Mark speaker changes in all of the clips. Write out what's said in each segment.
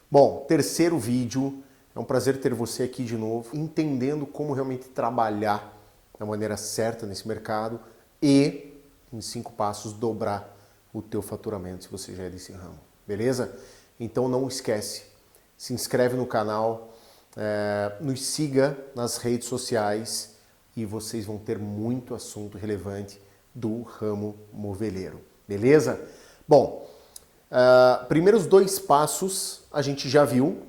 Speaker 1: Bom, terceiro vídeo, é um prazer ter você aqui de novo, entendendo como realmente trabalhar da maneira certa nesse mercado e, em 5 passos, dobrar o teu faturamento se você já é desse ramo, beleza? Então não esquece, se inscreve no canal, nos siga nas redes sociais e vocês vão ter muito assunto relevante do ramo moveleiro, beleza? Bom, primeiros 2 passos a gente já viu,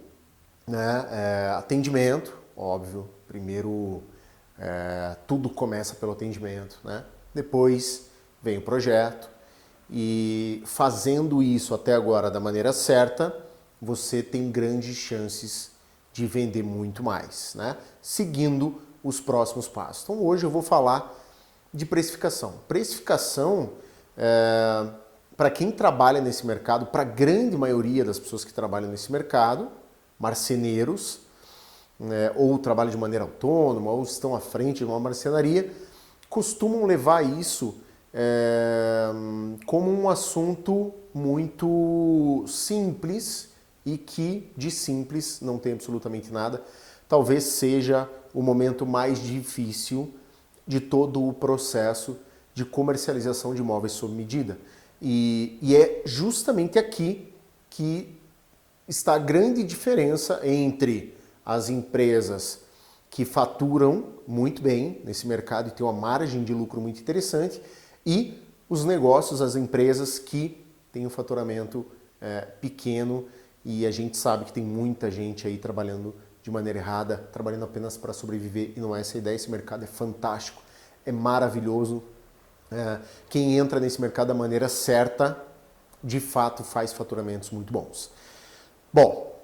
Speaker 1: né? Atendimento, óbvio. Primeiro, tudo começa pelo atendimento, né? Depois vem o projeto e fazendo isso até agora da maneira certa, você tem grandes chances de vender muito mais, né? Seguindo os próximos passos. Então hoje eu vou falar de precificação. Precificação, para quem trabalha nesse mercado, para a grande maioria das pessoas que trabalham nesse mercado, marceneiros, né, ou trabalham de maneira autônoma, ou estão à frente de uma marcenaria, costumam levar isso como um assunto muito simples e que de simples não tem absolutamente nada. Talvez seja o momento mais difícil de todo o processo de comercialização de imóveis sob medida. E é justamente aqui que está a grande diferença entre as empresas que faturam muito bem nesse mercado e têm uma margem de lucro muito interessante e os negócios, as empresas que têm um faturamento pequeno e a gente sabe que tem muita gente aí trabalhando de maneira errada, trabalhando apenas para sobreviver e não é essa a ideia. Esse mercado é fantástico, é maravilhoso. Quem entra nesse mercado da maneira certa, de fato faz faturamentos muito bons. Bom,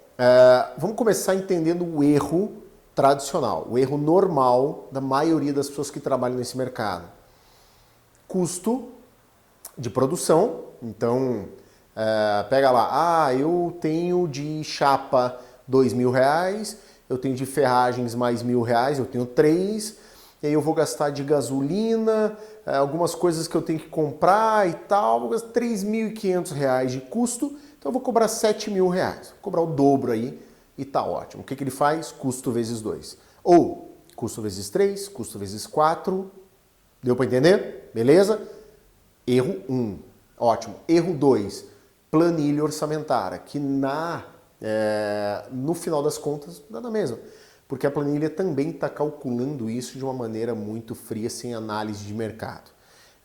Speaker 1: vamos começar entendendo o erro tradicional, o erro normal da maioria das pessoas que trabalham nesse mercado. Custo de produção, então pega lá, eu tenho de chapa R$2.000, eu tenho de ferragens mais R$1.000, eu tenho 3, e aí eu vou gastar de gasolina, algumas coisas que eu tenho que comprar e tal, vou gastar R$3.500 de custo, então eu vou cobrar R$7.000, vou cobrar o dobro aí e tá ótimo. O que ele faz? Custo vezes 2. Ou custo vezes 3, custo vezes 4, deu para entender? Beleza? Erro 1. Ótimo. Erro 2. Planilha orçamentária, que no final das contas dá na mesma. Porque a planilha também está calculando isso de uma maneira muito fria, sem análise de mercado.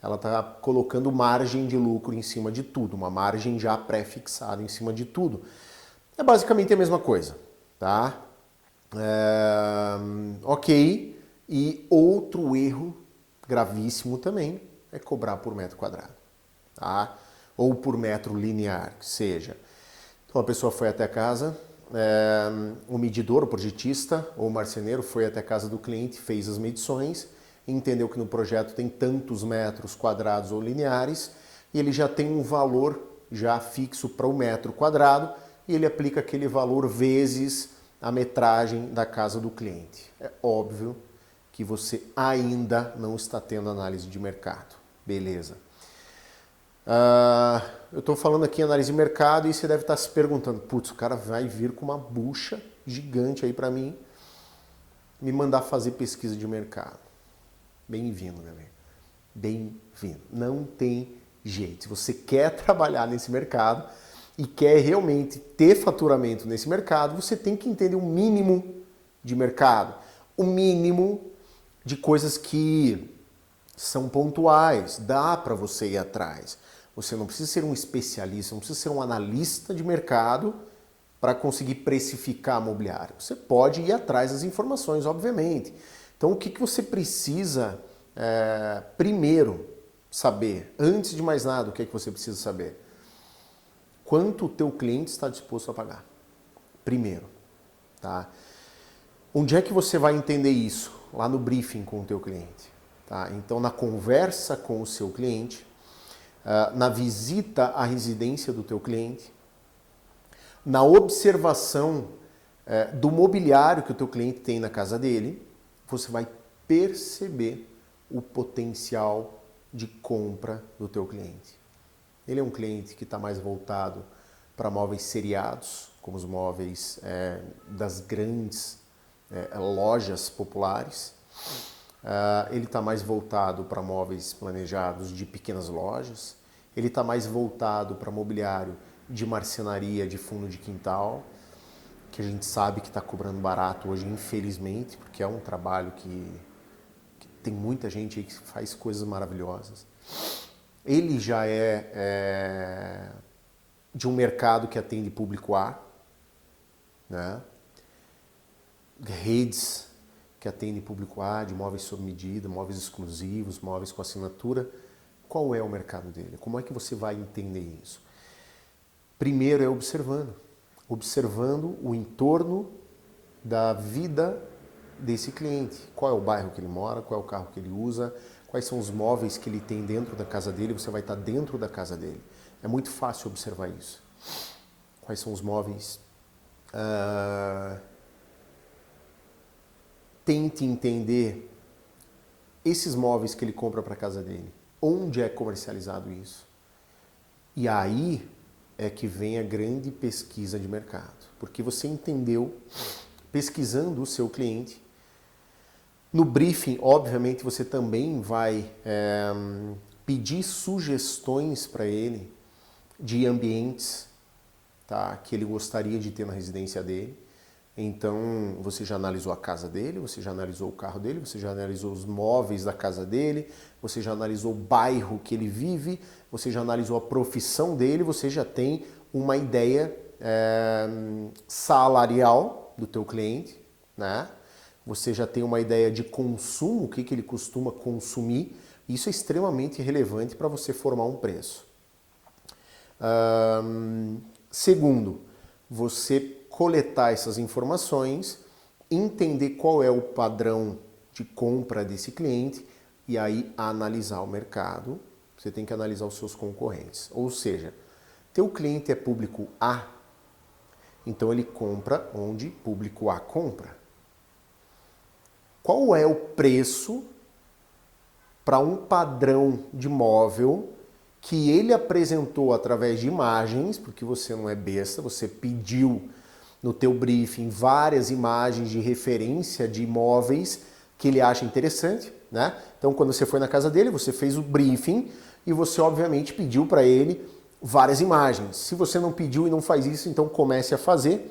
Speaker 1: Ela está colocando margem de lucro em cima de tudo, uma margem já pré-fixada em cima de tudo. É basicamente a mesma coisa, tá? Ok. E outro erro gravíssimo também é cobrar por metro quadrado, tá? Ou por metro linear, que seja. Então a pessoa foi até a casa, o medidor, o projetista ou o marceneiro foi até a casa do cliente, fez as medições, entendeu que no projeto tem tantos metros quadrados ou lineares e ele já tem um valor já fixo para o metro quadrado e ele aplica aquele valor vezes a metragem da casa do cliente. É óbvio que você ainda não está tendo análise de mercado. Beleza. Eu estou falando aqui em análise de mercado e você deve estar se perguntando, putz, o cara vai vir com uma bucha gigante aí para mim me mandar fazer pesquisa de mercado. Bem-vindo, meu amigo. Bem-vindo. Não tem jeito. Se você quer trabalhar nesse mercado e quer realmente ter faturamento nesse mercado, você tem que entender o mínimo de mercado, o mínimo de coisas que são pontuais, dá para você ir atrás. Você não precisa ser um especialista, não precisa ser um analista de mercado para conseguir precificar mobiliário. Você pode ir atrás das informações, obviamente. Então, o que você precisa primeiro saber? Antes de mais nada, o que você precisa saber? Quanto o teu cliente está disposto a pagar? Primeiro, tá? Onde é que você vai entender isso? Lá no briefing com o teu cliente. Tá? Então, na conversa com o seu cliente, na visita à residência do teu cliente, na observação do mobiliário que o teu cliente tem na casa dele, você vai perceber o potencial de compra do teu cliente. Ele é um cliente que está mais voltado para móveis seriados, como os móveis das grandes lojas populares. Ele está mais voltado para móveis planejados de pequenas lojas. Ele está mais voltado para mobiliário de marcenaria, de fundo de quintal, que a gente sabe que está cobrando barato hoje, infelizmente, porque é um trabalho que tem muita gente aí que faz coisas maravilhosas. Ele já é de um mercado que atende público A, né? Redes que atendem público A, de móveis sob medida, móveis exclusivos, móveis com assinatura. Qual é o mercado dele? Como é que você vai entender isso? Primeiro é observando o entorno da vida desse cliente. Qual é o bairro que ele mora, qual é o carro que ele usa, quais são os móveis que ele tem dentro da casa dele, você vai estar dentro da casa dele. É muito fácil observar isso. Quais são os móveis? Tente entender esses móveis que ele compra para a casa dele. Onde é comercializado isso? E aí é que vem a grande pesquisa de mercado. Porque você entendeu, pesquisando o seu cliente. No briefing, obviamente, você também vai pedir sugestões para ele de ambientes, tá, que ele gostaria de ter na residência dele. Então, você já analisou a casa dele, você já analisou o carro dele, você já analisou os móveis da casa dele, você já analisou o bairro que ele vive, você já analisou a profissão dele, você já tem uma ideia salarial do teu cliente, né? Você já tem uma ideia de consumo, o que ele costuma consumir. Isso é extremamente relevante para você formar um preço. Segundo, você coletar essas informações, entender qual é o padrão de compra desse cliente e aí analisar o mercado. Você tem que analisar os seus concorrentes. Ou seja, teu cliente é público A, então ele compra onde público A compra. Qual é o preço para um padrão de móvel que ele apresentou através de imagens, porque você não é besta, você pediu no teu briefing várias imagens de referência de imóveis que ele acha interessante, né? Então, quando você foi na casa dele, você fez o briefing e você, obviamente, pediu para ele várias imagens. Se você não pediu e não faz isso, então comece a fazer.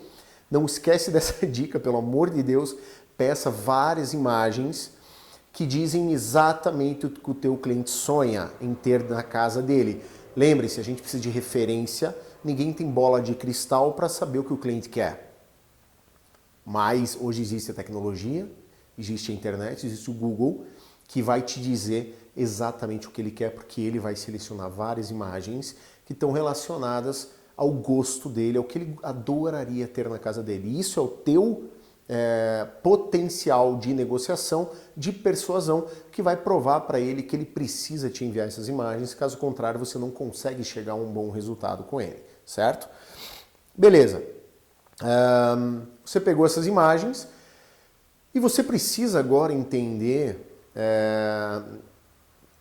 Speaker 1: Não esquece dessa dica, pelo amor de Deus, peça várias imagens que dizem exatamente o que o teu cliente sonha em ter na casa dele. Lembre-se, a gente precisa de referência, ninguém tem bola de cristal para saber o que o cliente quer. Mas hoje existe a tecnologia, existe a internet, existe o Google, que vai te dizer exatamente o que ele quer, porque ele vai selecionar várias imagens que estão relacionadas ao gosto dele, ao que ele adoraria ter na casa dele. E isso é o teu potencial de negociação, de persuasão, que vai provar para ele que ele precisa te enviar essas imagens, caso contrário você não consegue chegar a um bom resultado com ele, certo? Beleza. Você pegou essas imagens e você precisa agora entender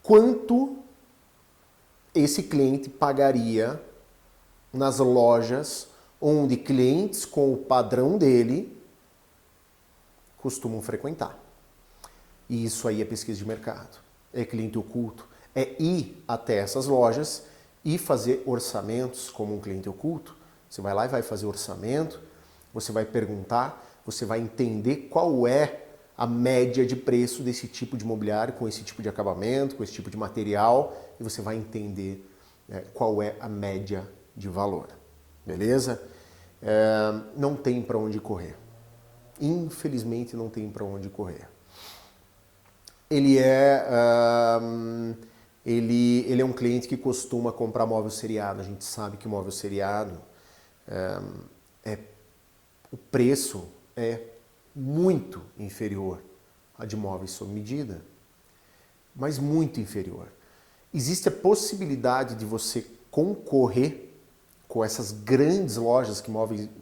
Speaker 1: quanto esse cliente pagaria nas lojas onde clientes com o padrão dele costumam frequentar. E isso aí é pesquisa de mercado, é cliente oculto, é ir até essas lojas e fazer orçamentos como um cliente oculto. Você vai lá e vai fazer orçamento, você vai perguntar, você vai entender qual é a média de preço desse tipo de mobiliário, com esse tipo de acabamento, com esse tipo de material, e você vai entender qual é a média de valor. Beleza? Não tem para onde correr. Infelizmente não tem para onde correr. Ele é um cliente que costuma comprar móvel seriado. A gente sabe que móvel seriado, o preço é muito inferior a de móveis sob medida, mas muito inferior. Existe a possibilidade de você concorrer com essas grandes lojas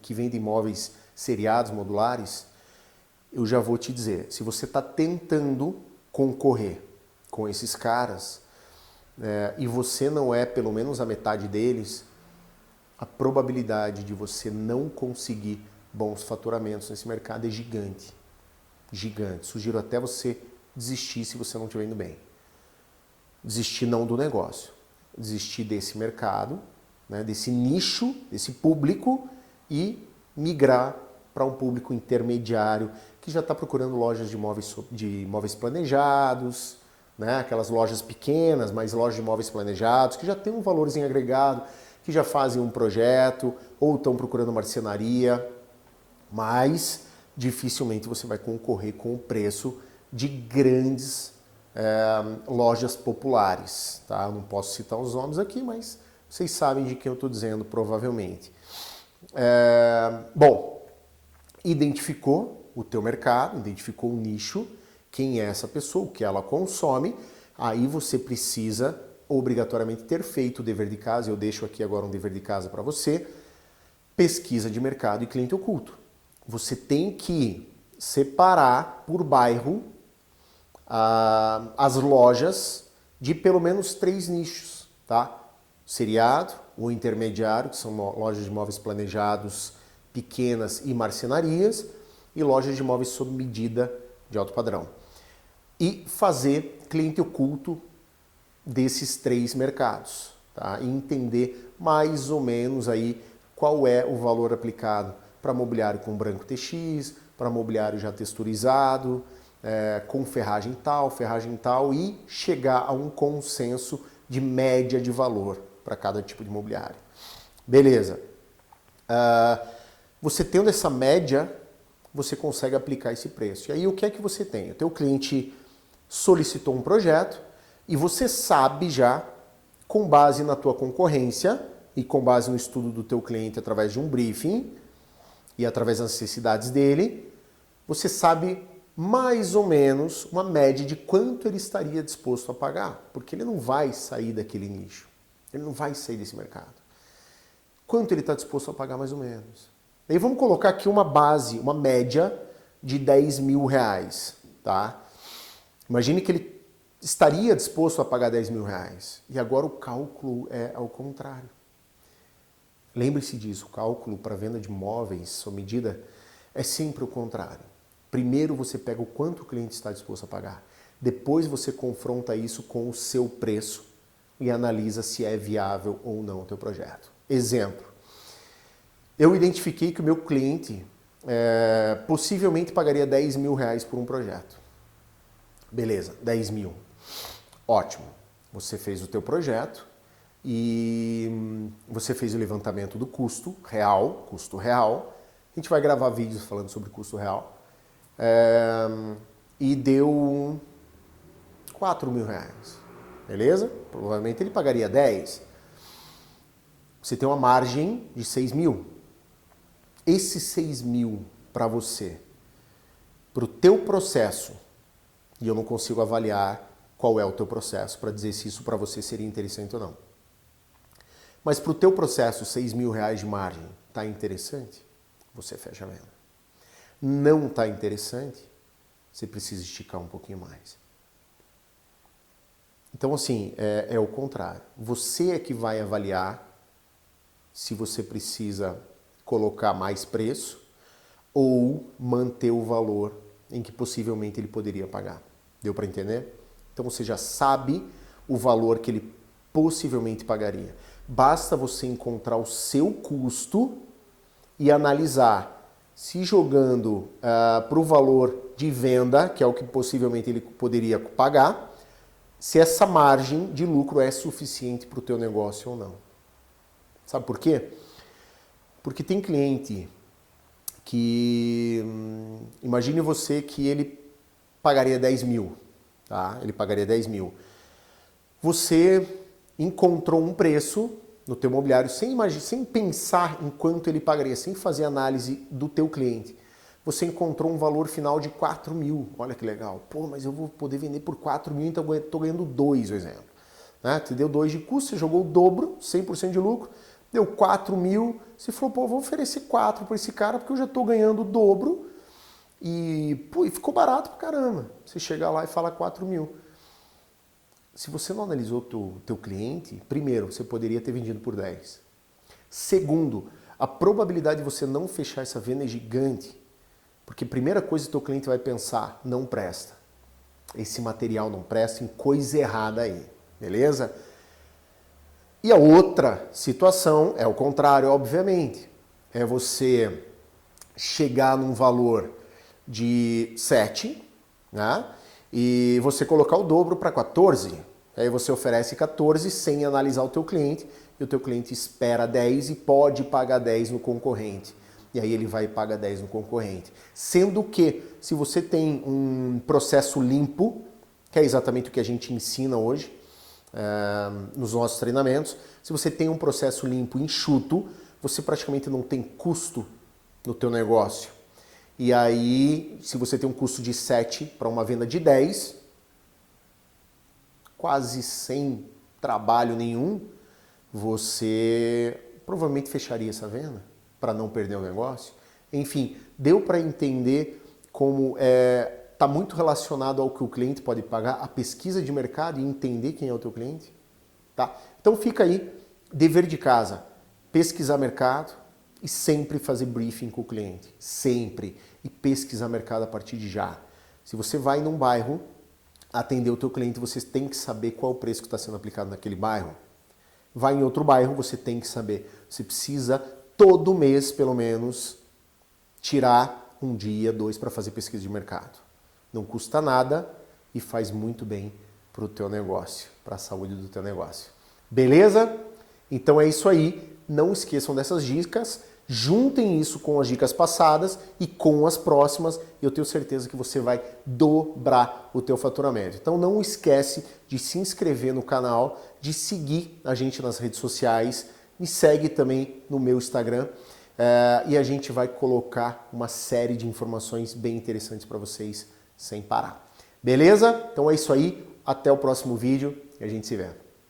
Speaker 1: que vendem móveis seriados, modulares. Eu já vou te dizer, se você está tentando concorrer com esses caras e você não é pelo menos a metade deles, a probabilidade de você não conseguir bons faturamentos nesse mercado é gigante. Gigante. Sugiro até você desistir se você não estiver indo bem. Desistir não do negócio, desistir desse mercado, né, desse nicho, desse público e migrar para um público intermediário que já está procurando lojas de imóveis planejados, né, aquelas lojas pequenas, mas lojas de imóveis planejados, que já tem um valorzinho agregado, que já fazem um projeto ou estão procurando marcenaria, mas dificilmente você vai concorrer com o preço de grandes lojas populares. Tá? Eu não posso citar os nomes aqui, mas vocês sabem de quem eu estou dizendo, provavelmente. Bom, identificou o teu mercado, identificou o nicho, quem é essa pessoa, o que ela consome, aí você precisa obrigatoriamente ter feito o dever de casa. Eu deixo aqui agora um dever de casa para você. Pesquisa de mercado e cliente oculto. Você tem que separar por bairro as lojas de pelo menos 3 nichos, tá? Seriado, o intermediário, que são lojas de imóveis planejados pequenas e marcenarias, e lojas de imóveis sob medida de alto padrão. E fazer cliente oculto desses 3 mercados, tá? E entender mais ou menos aí qual é o valor aplicado para mobiliário com branco TX, para mobiliário já texturizado, com ferragem tal, e chegar a um consenso de média de valor para cada tipo de mobiliário. Beleza. Você tendo essa média, você consegue aplicar esse preço. E aí o que é que você tem? O teu cliente solicitou um projeto e você sabe já, com base na tua concorrência e com base no estudo do teu cliente através de um briefing e através das necessidades dele, você sabe mais ou menos uma média de quanto ele estaria disposto a pagar, porque ele não vai sair daquele nicho, ele não vai sair desse mercado. Quanto ele está disposto a pagar mais ou menos? Daí vamos colocar aqui uma base, uma média de 10 mil reais, tá? Imagine que ele estaria disposto a pagar 10 mil reais. E agora o cálculo é ao contrário. Lembre-se disso, o cálculo para venda de imóveis sob medida é sempre o contrário. Primeiro você pega o quanto o cliente está disposto a pagar. Depois você confronta isso com o seu preço e analisa se é viável ou não o teu projeto. Exemplo. Eu identifiquei que o meu cliente possivelmente pagaria 10 mil reais por um projeto. Beleza, 10 mil. Ótimo. Você fez o teu projeto e você fez o levantamento do custo real. A gente vai gravar vídeos falando sobre custo real. E deu 4 mil reais. Beleza? Provavelmente ele pagaria 10. Você tem uma margem de 6 mil. Esses 6 mil para você, para o teu processo, e eu não consigo avaliar qual é o teu processo para dizer se isso para você seria interessante ou não. Mas para o teu processo, 6 mil reais de margem, está interessante? Você fecha a venda. Não está interessante? Você precisa esticar um pouquinho mais. Então, assim, é o contrário. Você é que vai avaliar se você precisa colocar mais preço ou manter o valor em que possivelmente ele poderia pagar. Deu para entender? Então você já sabe o valor que ele possivelmente pagaria. Basta você encontrar o seu custo e analisar se jogando para o valor de venda, que é o que possivelmente ele poderia pagar, se essa margem de lucro é suficiente para o teu negócio ou não. Sabe por quê? Porque tem cliente que, imagine você que ele pagaria 10 mil, tá? Ele pagaria 10 mil. Você encontrou um preço no teu imobiliário sem pensar em quanto ele pagaria, sem fazer análise do teu cliente. Você encontrou um valor final de 4 mil. Olha que legal. Pô, mas eu vou poder vender por 4 mil, então eu estou ganhando 2, por exemplo. Né? Você deu 2 de custo, você jogou o dobro, 100% de lucro, deu 4 mil, você falou, pô, vou oferecer 4 para esse cara porque eu já estou ganhando o dobro e ficou barato pra caramba. Você chega lá e fala 4 mil. Se você não analisou o teu cliente, primeiro, você poderia ter vendido por 10. Segundo, a probabilidade de você não fechar essa venda é gigante, porque a primeira coisa que o teu cliente vai pensar, não presta. Esse material não presta, tem coisa errada aí, beleza? E a outra situação é o contrário, obviamente. É você chegar num valor de 7, né? E você colocar o dobro para 14. Aí você oferece 14 sem analisar o teu cliente, e o teu cliente espera 10 e pode pagar 10 no concorrente. E aí ele vai e paga 10 no concorrente. Sendo que, se você tem um processo limpo, que é exatamente o que a gente ensina hoje nos nossos treinamentos, se você tem um processo limpo, enxuto, você praticamente não tem custo no teu negócio. E aí, se você tem um custo de 7 para uma venda de 10, quase sem trabalho nenhum, você provavelmente fecharia essa venda para não perder o negócio. Enfim, deu para entender como está muito relacionado ao que o cliente pode pagar, a pesquisa de mercado e entender quem é o teu cliente? Tá? Então fica aí, dever de casa, pesquisar mercado e sempre fazer briefing com o cliente, sempre. E pesquisar mercado a partir de já. Se você vai num bairro atender o teu cliente, você tem que saber qual é o preço que está sendo aplicado naquele bairro. Vai em outro bairro, você tem que saber. Você precisa todo mês, pelo menos, tirar um dia, 2 para fazer pesquisa de mercado. Não custa nada e faz muito bem para o teu negócio, para a saúde do teu negócio. Beleza? Então é isso aí. Não esqueçam dessas dicas. Juntem isso com as dicas passadas e com as próximas. Eu tenho certeza que você vai dobrar o teu faturamento. Então não esquece de se inscrever no canal, de seguir a gente nas redes sociais. Me segue também no meu Instagram. E a gente vai colocar uma série de informações bem interessantes para vocês sem parar. Beleza? Então é isso aí. Até o próximo vídeo e a gente se vê.